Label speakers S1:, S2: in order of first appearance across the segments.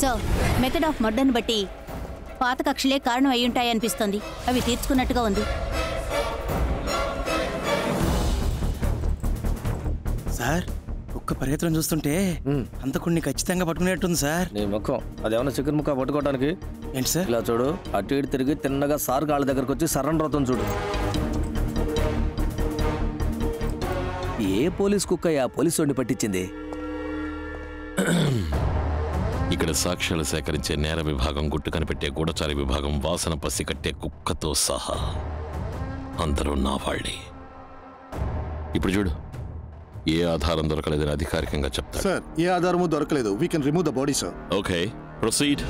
S1: So method of మర్డర్ని బట్టి పాత కక్షలే కారణం అయ్యుంటాయనిపిస్తోంది. అవి తీర్చుకున్నట్టుగా ఉంది.
S2: సార్ ఒక్క ప్రయత్నం చూస్తుంటే అంతకుడిని ఖచ్చితంగా పట్టుకునేట్టుంది సార్.
S3: నీ ముఖం అదేమన్నా చికెన్ ముక్క పట్టుకోవడానికి
S2: ఏంటి సార్?
S3: ఇలా చూడు, అటు ఇటు తిరిగి తిన్నగా సార్ కాళ్ళ దగ్గరకు వచ్చి సరెండర్ అవుతుంది చూడు. ఏ పోలీస్ కుక్క ఆ పోలీసు వాడిని పట్టించింది?
S4: ఇక్కడ సాక్ష్యాలు సేకరించే నేర విభాగం, గుట్టు కనిపెట్టే గూఢచారి విభాగం, వాసన పసి కట్టే కుక్కతో సహా అందరూ నా వాళ్ళే. ఇప్పుడు చూడు, ఏ ఆధారం దొరకలేదని అధికారికంగా చెప్తారు.
S5: సార్, ఏ ఆధారము దొరకలేదు. We can remove the body sir.
S4: Okay, proceed.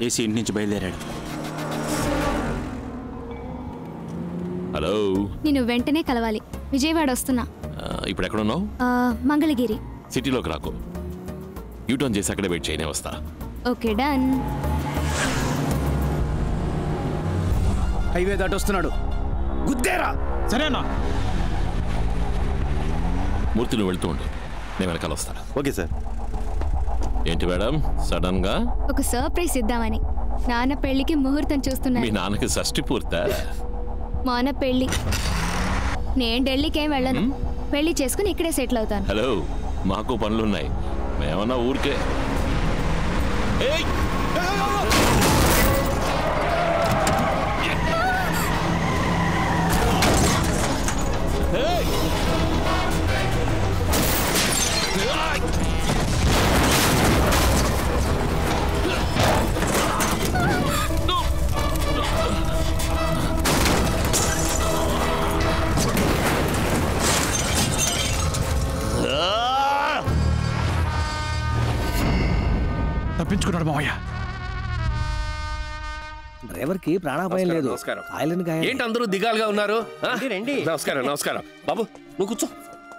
S2: AC ఇంటి నుంచి బయలుదేరాడు.
S4: హలో,
S6: నేను వెంటనే కలవాలి. విజయవాడ వస్తున్నా.
S4: ఇప్పుడు ఎక్కడున్నావు?
S6: మంగళగిరి.
S4: సిటీలోకి రాకు, యూటర్న్ చేసి అక్కడే వెయిట్ చేయనే వస్తా.
S6: Okay, done.
S2: హైవే దాటొస్తున్నాడు. గుద్దేరా. సరేనా?
S4: మూర్తి నువ్వు వెళ్తూ ఉండు, నేను వెనకాల వస్తాను.
S5: Okay sir.
S4: ఏంటి మేడం సడన్ గా?
S6: ఒక సర్ప్రైజ్ ఇద్దామని. నాన్న పెళ్లికి ముహూర్తం చూస్తున్నా.
S4: మీ నాన్నకి షష్టి పూర్తా?
S6: మాన పెళ్లి. నేను ఢిల్లీకి ఏం వెళ్ళను. పెళ్లి చేసుకుని ఇక్కడే సెటిల్ అవుతాను.
S4: హలో, మాకు పనులున్నాయి, మేమన్నా ఊరికే.
S2: తప్పించుకున్నాడు మావయ్య.
S3: డ్రైవర్ కి ప్రాణాపాయం లేదు.
S7: ఏంటి అందరూ దిగాలుగా ఉన్నారు? నమస్కారం. నమస్కారం బాబు, నువ్వు కూర్చో.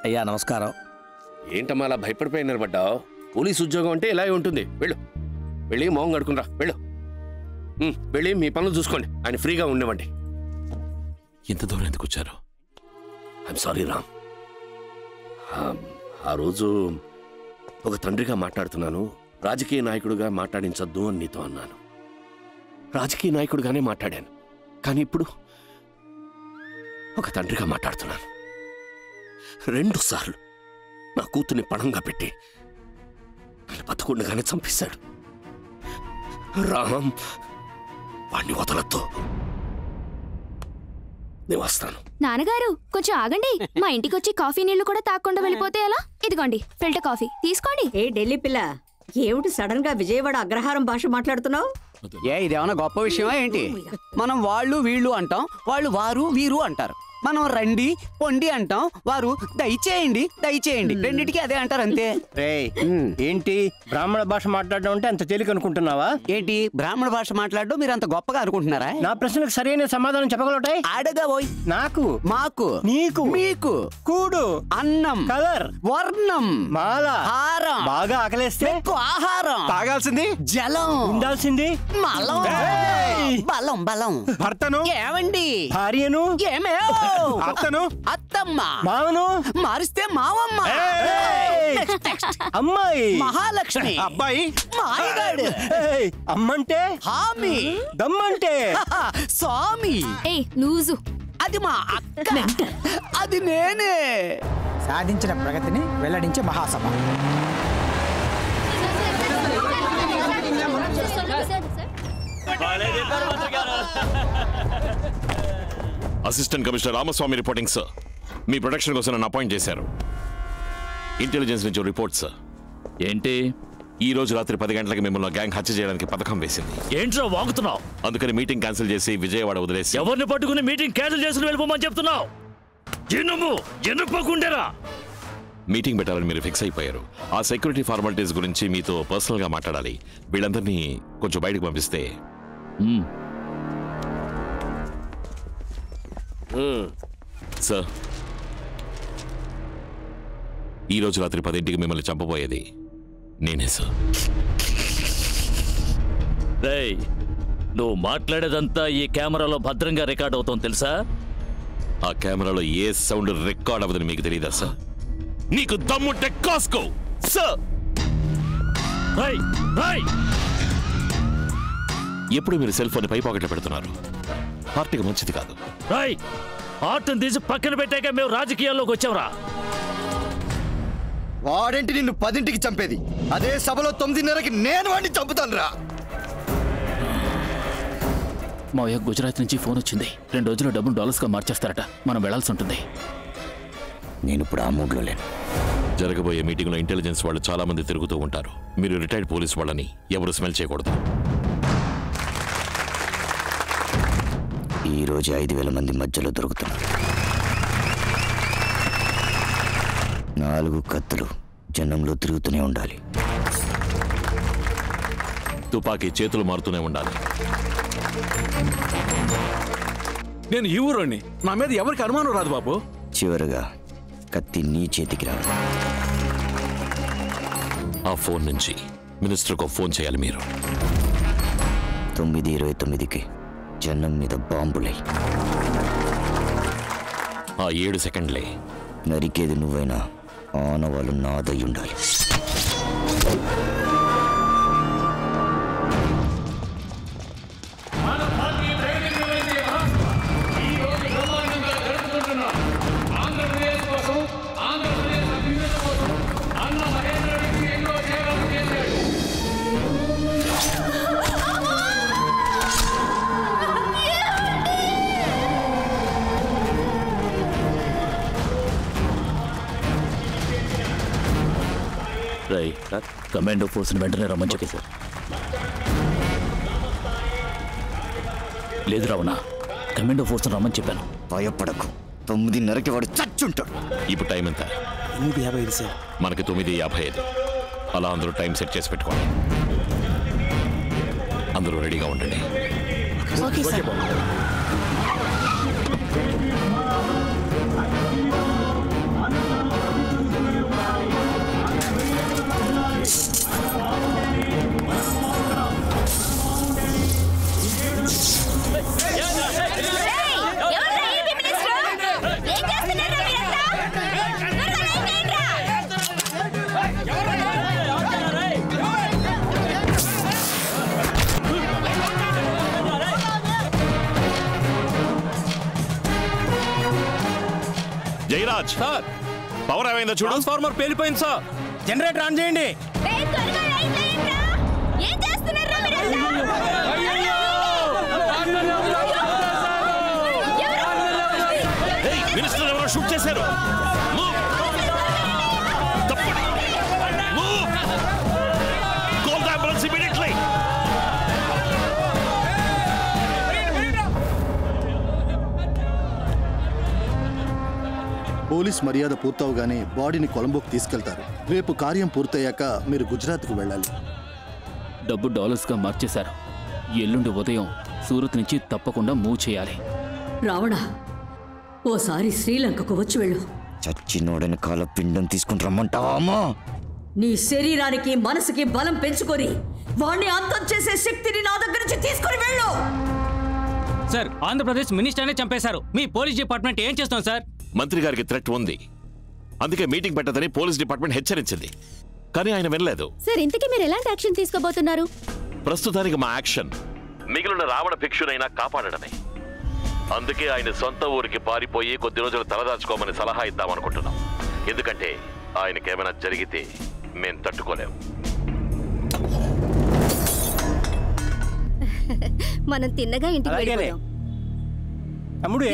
S3: అయ్యా నమస్కారం.
S7: ఏంటమ్మా అలా భయపడిపోయి నిలబడ్డావు? పోలీస్ ఉద్యోగం అంటే ఇలాగే ఉంటుంది. వెళ్ళు, వెళ్ళి మోహం కడుకునిరా. వెళ్ళు, వెళ్ళి మీ పనులు చూసుకోండి. ఆయన ఫ్రీగా ఉండేవండి.
S4: ఇంత దూరం ఎందుకు వచ్చారు?
S7: I'm sorry Ram. ఆ రోజు ఒక తండ్రిగా మాట్లాడుతున్నాను, రాజకీయ నాయకుడిగా మాట్లాడించొద్దు అని నీతో అన్నాను. రాజకీయ నాయకుడిగానే మాట్లాడాను, కానీ ఇప్పుడు ఒక తండ్రిగా మాట్లాడుతున్నాను. 2 సార్లు నా కూతుర్ని పణంగా పెట్టి నన్ను బతకుండగానే చంపేశాడు. రామ్, వాణ్ణి వదలొద్దు. నేను వస్తాను.
S6: నాన్నగారు కొంచెం ఆగండి. మా ఇంటికి వచ్చి కాఫీ నీళ్లు కూడా తాకుండా వెళ్ళిపోతే ఎలా? ఇదిగోండి ఫిల్టర్ కాఫీ తీసుకోండి.
S8: ఏ ఢిల్లీ పిల్ల, ఏమిటి సడన్ గా విజయవాడ అగ్రహారం భాష మాట్లాడుతున్నావు?
S9: ఇదేమన్నా గొప్ప విషయమా ఏంటి? మనం వాళ్ళు వీళ్ళు అంటాం, వాళ్ళు వారు వీరు అంటారు. మనం రండి పొండి అంటాం, వారు దయచేయండి దయచేయండి. రెండింటికి అదే అంటారు అంతే.
S2: ఏంటి బ్రాహ్మణ భాష మాట్లాడడం అంటే అంత తేలిక అనుకుంటున్నావా?
S9: ఏంటి బ్రాహ్మణ భాష మాట్లాడడం మీరు అంత గొప్పగా అనుకుంటున్నారా?
S2: నా ప్రశ్నకు సరైన సమాధానం చెప్పగలటాయి?
S9: అడగా పోయి.
S2: నాకు,
S9: మాకు,
S2: నీకు, మీకు, కూడు,
S9: అన్నం,
S2: కలర్,
S9: వర్ణం,
S2: మాల, హారం, బాగా ఆకలేస్తే
S9: ఆహారం,
S2: తాగాల్సింది
S9: జలం,
S2: ఉండాల్సింది
S9: మలం, బలం బలం.
S2: భర్తను
S9: ఏమండి?
S2: భార్యను
S9: ఏమే?
S2: అత్తను,
S9: అత్తమ్మ,
S2: మామను
S9: మారిస్తే మావమ్మ,
S2: అమ్మాయి
S9: మహాలక్ష్మి,
S2: అబ్బాయి
S9: మాయగాడు.
S2: అమ్మంటే
S9: హామీ,
S2: దమ్మంటే
S9: స్వామి.
S6: లూజు.
S9: అది మా అక్క, అది నేనే.
S10: సాధించిన ప్రగతిని వెల్లడించే మహాసభ.
S4: Assistant commissioner Ramaswamy reporting sir. మీ ప్రొటెక్షన్ కోసం నన్ను అపాయింట్ చేశారు. ఇంటెలిజెన్స్ నుంచి రిపోర్ట్ సార్.
S11: ఏంటి?
S4: ఈ రోజు రాత్రి 10 గంటలకు మిమ్మల్ని గ్యాంగ్ హత్య చేయడానికి పథకం వేసింది.
S11: ఏంట్రా వాగుతున్నావు?
S4: అందుకని మీటింగ్ క్యాన్సిల్ చేసి విజయవాడ వదిలేసి.
S11: ఎవరిని పట్టుకుని మీటింగ్ క్యాన్సిల్ చేసుకుని వెళ్ళిపోమని చెప్తున్నావు? ఎన్నుకోకుండేరా.
S4: మీటింగ్ పెట్టాలని మీరు ఫిక్స్ అయిపోయారు. ఆ సెక్యూరిటీ ఫార్మాలిటీస్ గురించి మీతో పర్సనల్ గా మాట్లాడాలి. వీళ్ళందరినీ కొంచెం బయటకు పంపిస్తే. సార్, ఈ రోజు రాత్రి 10 గంటలకు మిమ్మల్ని చంపబోయేది నేనే సార్.
S11: రేయ్, నువ్వు మాట్లాడేదంతా ఈ కెమెరాలో భద్రంగా రికార్డ్ అవుతోంది తెలుసా?
S4: ఆ కెమెరాలో ఏ సౌండ్ రికార్డ్ అవ్వదని మీకు తెలియదా సార్? నీకు దమ్ముంటే కాస్కో సార్. ఎప్పుడు మీరు సెల్ ఫోన్ పై పాకెట్లో పెడుతున్నారు? పార్టీకి మంచిది కాదు.
S11: ఆర్ట్ని తీసి పక్కన పెట్టాక మేము రాజకీయాల్లోకి వచ్చావురా.
S12: వాడేంటి నిన్ను 10ంటికి చంపేది? అదే సభలో 9:30కి నేను వాడిని చంపుతాను రా.
S13: మావయ్య, గుజరాత్ నుంచి ఫోన్ వచ్చింది. 2 రోజుల్లో డబ్బును డాలర్స్గా మార్చేస్తారట. మనం వెళ్లాల్సి ఉంటుంది.
S3: నేను ఇప్పుడు ఆ మూడ్లో లేను.
S4: జరగబోయే మీటింగ్లో ఇంటెలిజెన్స్ వాళ్ళు చాలా మంది తిరుగుతూ ఉంటారు. మీరు రిటైర్డ్ పోలీస్ వాళ్ళని ఎవరు స్మెల్ చేయకూడదు.
S3: ఈ రోజు 5,000 మంది మధ్యలో దొరుకుతున్నారు. 4 కత్తులు జనంలో తిరుగుతూనే ఉండాలి.
S4: తుపాకీ చేతులు మారుతూనే ఉండాలి.
S14: నేను ఈ ఊరోని, నా మీద ఎవరికి అనుమానం రాదు బాబు.
S3: చివరగా కత్తి నీ చేతికి రాదు.
S4: ఆ ఫోన్ నుంచి మినిస్టర్కు ఫోన్ చేయాలి మీరు.
S3: 9:29కి జనం మీద బాంబులై.
S4: ఆ 7 సెకండ్లే
S3: నరికేది నువ్వైనా ఆనవాళ్ళు నాదై ఉండాలి.
S13: కమాండో ఫోర్స్ని వెంటనే రమ్మని చెప్పి సార్. లేదు రావణ, కమాండో ఫోర్స్ని రమ్మని చెప్పాను.
S3: భయపడకు, 9:30కి వాడు చచ్చుంటాడు.
S4: ఇప్పుడు టైం ఎంత?
S2: 8:55 సార్.
S4: మనకి 9:55. అలా అందరూ టైం సెట్ చేసి పెట్టుకోండి. అందరూ రెడీగా ఉండండి.
S1: Okay sir.
S4: Jayaraj sir, power ఏమైందో చూడు.
S14: ట్రాన్స్ఫార్మర్ పేలిపోయింది సార్.
S2: జనరేటర్ ఆన్ చేయండి.
S4: మినిస్టర్ ఎవరో షూట్ చేశారు.
S5: పోలీస్ మర్యాద పూర్తవగానే బాడీని కొలంబోకి తీసుకెళ్తారు. రేపు కార్యం పూర్తయ్యాక మీరు గుజరాత్కు వెళ్ళాలి.
S13: డబ్బు డాలర్స్గా మార్చేశారు. ఎల్లుండి ఉదయం సూరత్ నుంచి తప్పకుండా మూవ్ చేయాలి.
S8: రావణ, ఓసారి శ్రీలంకకు వచ్చి వెళ్ళు.
S3: చచ్చినోడని కాల పిండం తీసుకుని రమ్మంటావా అమ్మా?
S8: నీ శరీరానికి మనసుకి బలం పెంచుకొని వాణ్ణి అంతం చేసే శక్తిని నా దగ్గర నుంచి తీసుకొని వెళ్ళు.
S15: సార్, ఆంధ్రప్రదేశ్ మినిస్టర్నే చంపేశారు. మీ పోలీస్ డిపార్ట్మెంట్ ఏం చేస్తాం సార్?
S4: మంత్రి గారికి థ్రెట్ ఉంది. అందుకే మీటింగ్ పెట్టదని పోలీస్ డిపార్ట్మెంట్ హెచ్చరించింది. కానీ ఆయన వినలేదు.
S6: సార్, ఇంతకీ మీరు ఎలాంటి యాక్షన్ తీసుకోబోతున్నారు?
S4: ప్రస్తుతానికి మా యాక్షన్ మిగిలిన రావణ భిక్షునైనా కాపాడడమే. అందుకే ఆయన సొంత ఊరికి పారిపోయి కొద్ది రోజులు తలదాచుకోమని సలహా ఇద్దామనుకుంటున్నాం. ఎందుకంటే ఆయనకేమైనా జరిగితే మేం తట్టుకోలేం.
S6: మనం తిన్నగా ఇంటికి వెళ్ళిపోయాం.
S2: తమ్ముడు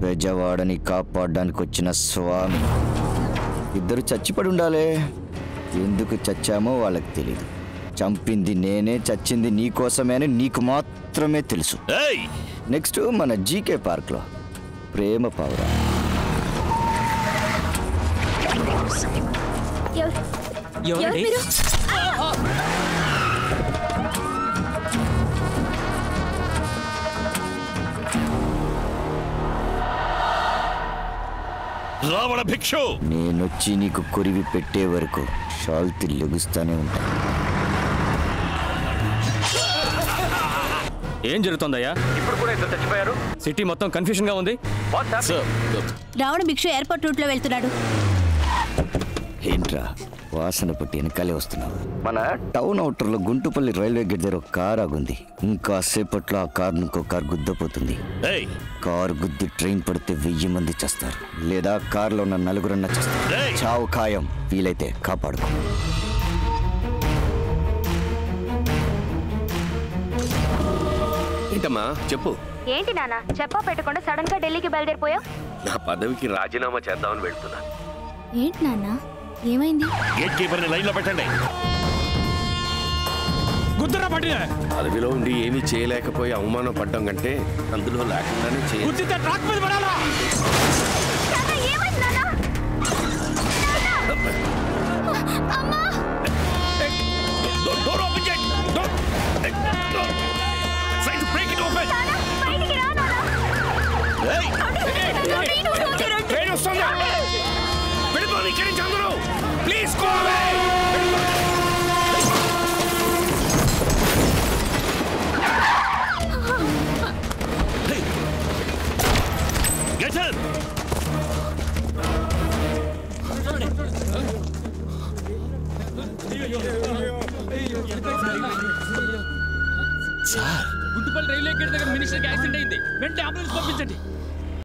S3: బెజవాడని కాపాడడానికి వచ్చిన స్వామి. ఇద్దరు చచ్చిపడి ఉండాలి. ఎందుకు చచ్చామో వాళ్ళకి తెలియదు. చంపింది నేనే, చచ్చింది నీకోసమే అని నీకు మాత్రమే తెలుసు. నెక్స్ట్ మన జీకే పార్క్లో ప్రేమ పావురా.
S4: రావణ భిక్షు
S12: నేనొచ్చి నీకు కొరివి పెట్టే వరకు షాల్తి లెగుస్తానే ఉంటా.
S15: ఏం జరుగుతుందయ్యా? ఇప్పుడు కూడా ఇద్దరు చచ్చిపోయారు. సిటీ మొత్తం కన్ఫ్యూజన్ గా ఉంది.
S1: రావణ భిక్షు ఎయిర్పోర్ట్ రూట్ లో వెళ్తున్నాడు.
S12: ఏంట్రా వాసన పట్టి వెనకాలే వస్తున్నావు? మన టౌన్ అవుటర్ లో గుంటుపల్లి రైల్వే గేట్ దగ్గర ఒక కార్ ఆగుంది. ఇంకా సేపట్లో ఆ కార్ ఇంకో కార్ గుద్దపోతుంది. కారు గుద్ది ట్రైన్ పడితే 1000 మంది చేస్తారు, లేదా కార్లో ఉన్న 4 చేస్తారు. చావు ఖాయం. వీలైతే కాపాడుకో.
S7: ఏంటమ్మా చెప్పు.
S6: ఏంటి నాన్న చెప్పా పెట్టకుండా సడన్ గా ఢిల్లీకి బయలుదేరిపోయా?
S7: నా పదవికి రాజీనామా చేద్దామని వెళ్తున్నా.
S6: ఏంటి నాన్న ఏమైంది?
S4: గేట్ కీపర్ ని లైన్ లో పెట్టండి.
S7: పదవిలో ఉండి ఏమీ చేయలేకపోయి అవమానం పడ్డం కంటే అందులో లేకుండానే చేయాలి.
S4: Please go away. Get in.
S15: Sir Guntupalli railway gate దగ్గర మినిస్టర్కి యాక్సిడెంట్ అయింది. వెంటనే అంబులెన్స్ పంపించండి.